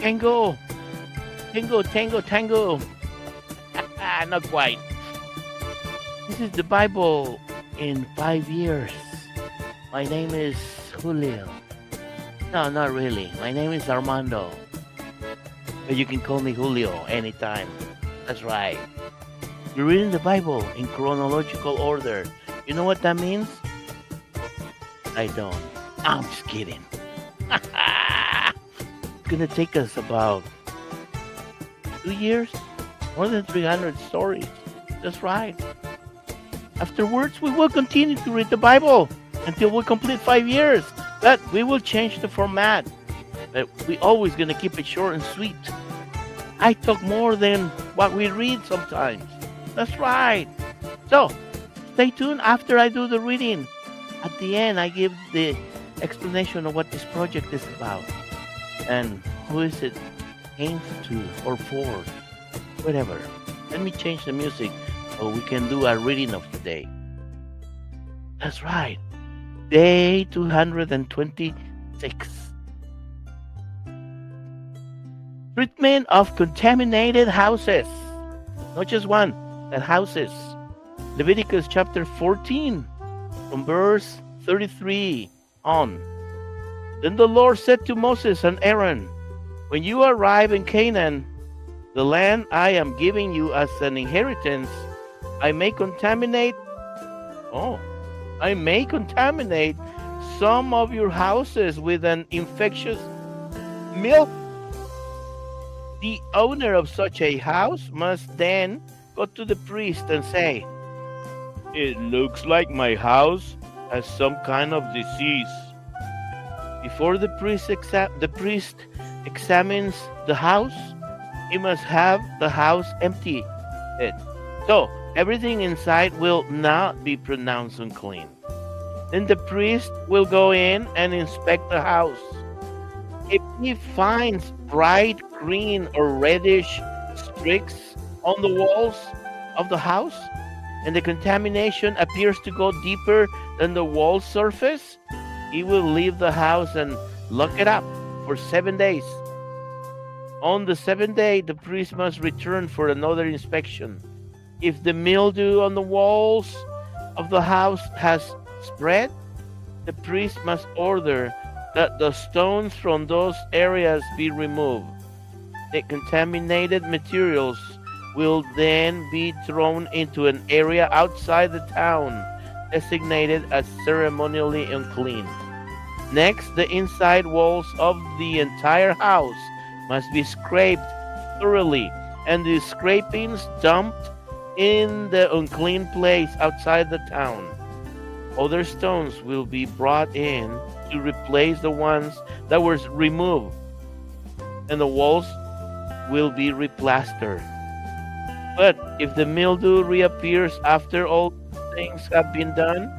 Tango, tango, tango, tango. Not quite. This is the Bible in 5 years. My name is Julio. No, not really. My name is Armando. But you can call me Julio anytime. That's right. You're reading the Bible in chronological order. You know what that means? I don't. I'm just kidding. It's gonna take us about 2 years, more than 300 stories. That's right. Afterwards, we will continue to read the Bible until we complete 5 years. But we will change the format. But we always gonna keep it short and sweet. I talk more than what we read sometimes. That's right. So, stay tuned after I do the reading. At the end, I give the explanation of what this project is about and who is it aimed to or for, whatever. Let me change the music so we can do our reading of the day. That's right. Day 226. Treatment of contaminated houses. Not just one, but houses. Leviticus chapter 14, from verse 33 on. Then the Lord said to Moses and Aaron, when you arrive in Canaan, the land I am giving you as an inheritance, I may contaminate some of your houses with an infectious milk. The owner of such a house must then go to the priest and say, it looks like my house has some kind of disease. Before the priest examines the house, he must have the house empty. So everything inside will not be pronounced unclean. Then the priest will go in and inspect the house. If he finds bright green or reddish streaks on the walls of the house, and the contamination appears to go deeper than the wall surface, he will leave the house and lock it up for 7 days. On the 7th day, the priest must return for another inspection. If the mildew on the walls of the house has spread, the priest must order that the stones from those areas be removed. The contaminated materials will then be thrown into an area outside the town, designated as ceremonially unclean. Next, the inside walls of the entire house must be scraped thoroughly, and the scrapings dumped in the unclean place outside the town. Other stones will be brought in to replace the ones that were removed, and the walls will be replastered. But if the mildew reappears after all things have been done,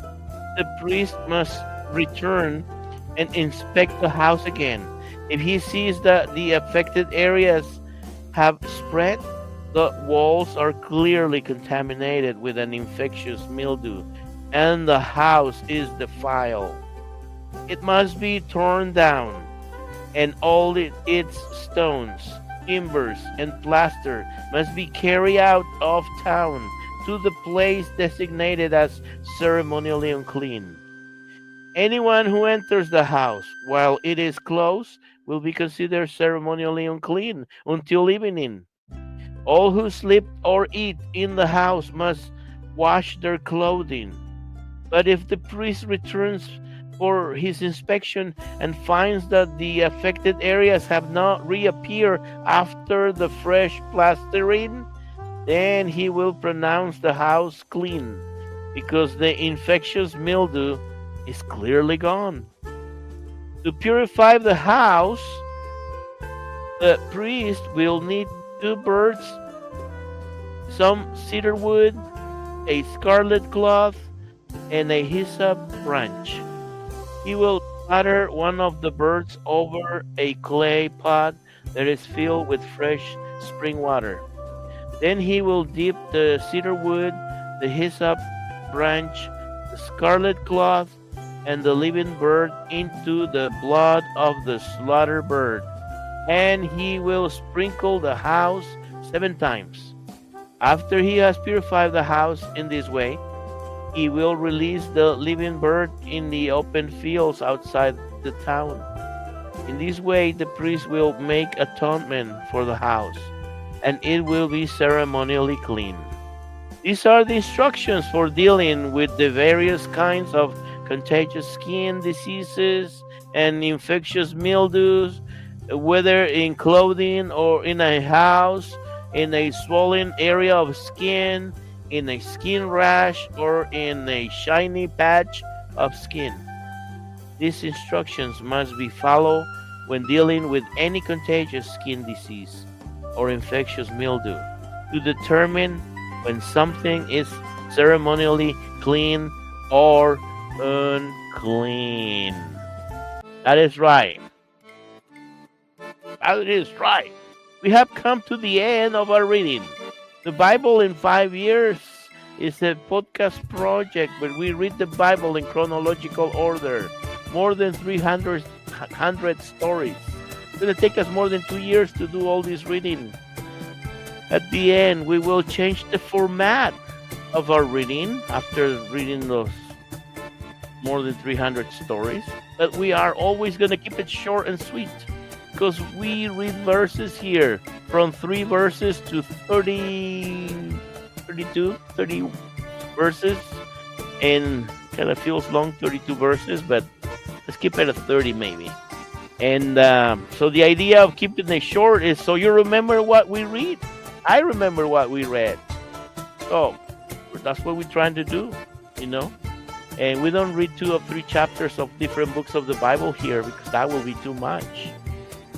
the priest must return and inspect the house again. If he sees that the affected areas have spread, the walls are clearly contaminated with an infectious mildew, and the house is defiled, it must be torn down, and all its stones, timbers, and plaster must be carried out of town to the place designated as ceremonially unclean. Anyone who enters the house while it is closed will be considered ceremonially unclean until evening. All who sleep or eat in the house must wash their clothing. But if the priest returns for his inspection and finds that the affected areas have not reappeared after the fresh plastering, then he will pronounce the house clean, because the infectious mildew is clearly gone. To purify the house, the priest will need 2 birds, some cedar wood, a scarlet cloth, and a hyssop branch. He will splatter one of the birds over a clay pot that is filled with fresh spring water. Then he will dip the cedar wood, the hyssop branch, the scarlet cloth, and the living bird into the blood of the slaughtered bird and he will sprinkle the house 7 times. After he has purified the house in this way, he will release the living bird in the open fields outside the town. In this way, the priest will make atonement for the house, and it will be ceremonially clean. These are the instructions for dealing with the various kinds of contagious skin diseases and infectious mildews, whether in clothing or in a house, in a swollen area of skin, in a skin rash, or in a shiny patch of skin. These instructions must be followed when dealing with any contagious skin disease or infectious mildew to determine when something is ceremonially clean or unclean. That is right. That is right. We have come to the end of our reading. The Bible in 5 years is a podcast project where we read the Bible in chronological order. More than 300 stories. It's going to take us more than 2 years to do all this reading. At the end, we will change the format of our reading after reading those more than 300 stories. But we are always going to keep it short and sweet because we read verses here from 3 verses to 30, 32, 30 verses. And kind of feels long, 32 verses, but let's keep it at 30 maybe. And so the idea of keeping it short is so you remember what we read. I remember what we read. So that's what we're trying to do, you know. And we don't read 2 or 3 chapters of different books of the Bible here because that will be too much.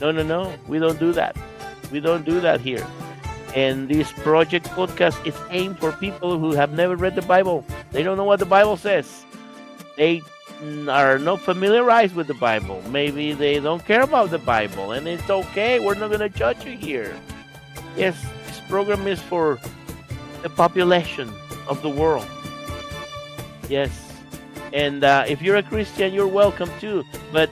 No. We don't do that. We don't do that here. And this project podcast is aimed for people who have never read the Bible. They don't know what the Bible says. They are not familiarized with the Bible. Maybe they don't care about the Bible. And it's okay. We're not going to judge you here. Yes, this program is for the population of the world. Yes. And if you're a Christian, you're welcome too. But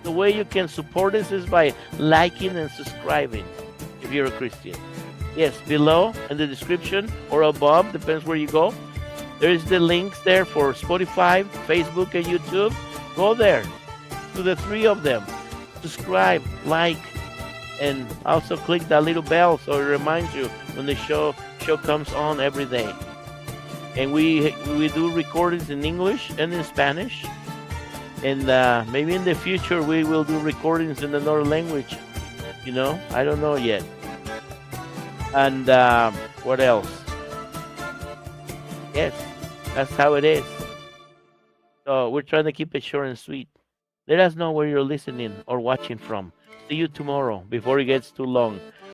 the way you can support us is by liking and subscribing if you're a Christian. Yes, below in the description or above, depends where you go. There is the links there for Spotify, Facebook, and YouTube. Go there to the 3 of them. Subscribe, like, and also click that little bell so it reminds you when the show comes on every day. And we do recordings in English and in Spanish. And maybe in the future we will do recordings in another language. You know, I don't know yet. And what else? Yes, that's how it is. So we're trying to keep it short and sweet. Let us know where you're listening or watching from. See you tomorrow before it gets too long.